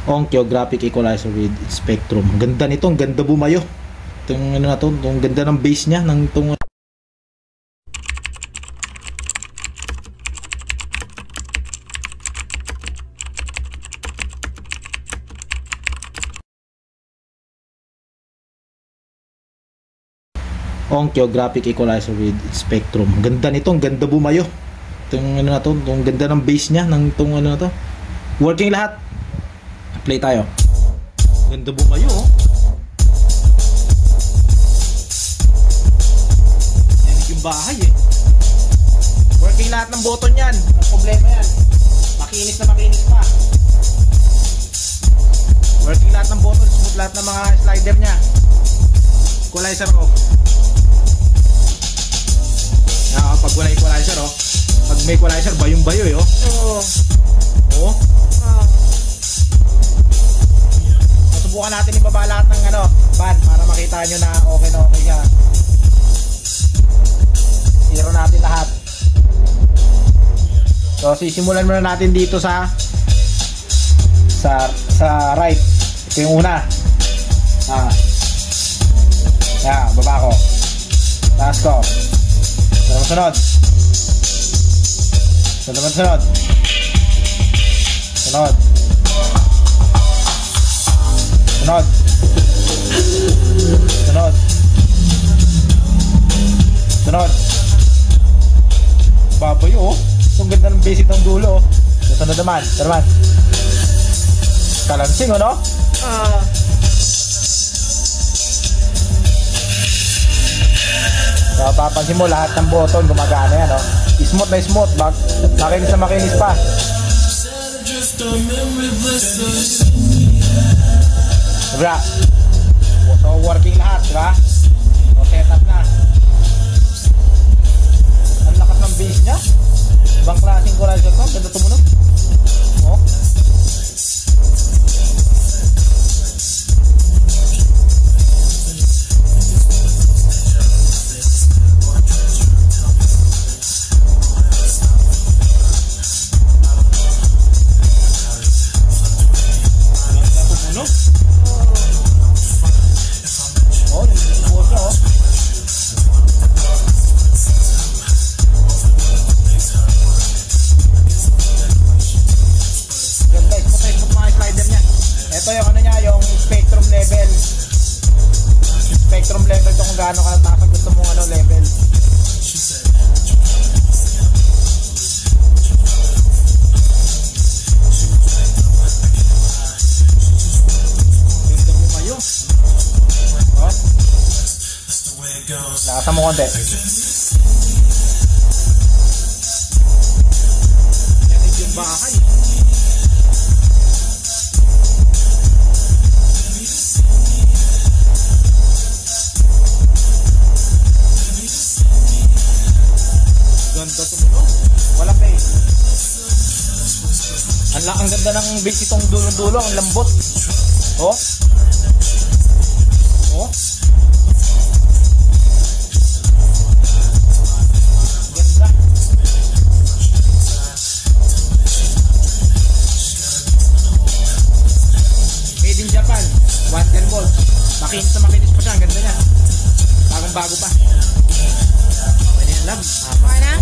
Onkyo graphic equalizer with Spectrum. Ang ganda nito, ang ganda bumayo. Itong ano na to, ang ganda ng bass niya ng itong Onkyo graphic equalizer with Spectrum. Ang ganda nito, ang ganda bumayo. Itong ano na to, ang ganda ng bass niya ng itong ano na to. Working lahat. Play tayo. Ganda bumayo, oh. Yan yung bahay, eh. Working lahat ng button yan. Ang problema yan. Makinis na makinis pa. Working lahat ng button. Smooth lahat ng mga slider niya. Equalizer ko. Pag wala equalizer, oh. Pag may equalizer, bayong-bayo, eh, oh. Oo. Subukan natin ibaba lahat ng ano, van para makita nyo na okay na okay siya. Zero natin lahat. So sisimulan muna natin dito sa right. Ito yung una. Baba ko. Taas ko. Sunod. Sunod. Baboy, oh. Ang ganda ng basic ng dulo, oh. Sunod naman. Kalansing, oh, no? So, papansin mo lahat ng button gumagana yan, oh. Smooth na smooth. Makinis na makinis pa. Diba? So working lahat, diba? So setup na. Ang lakas ng bass nya. Ibang klaseng equalizer to. Ganda tumunog. Oh. Spectrum level ito kung gaano ka taas gusto mong ano level. Ganda bumayo. Oh. Lakasan mo konti. Yan yung bahay. Ganda tumunog. Wala pa, eh. Ang ganda ng bass itong dulo-dulo. Ang lambot. Oh. Ganda. Made in Japan. 110 volts. Makinis na makinis pa siya. Ang ganda niya. Bagong bago pa. Okay na yan, love. Okay na?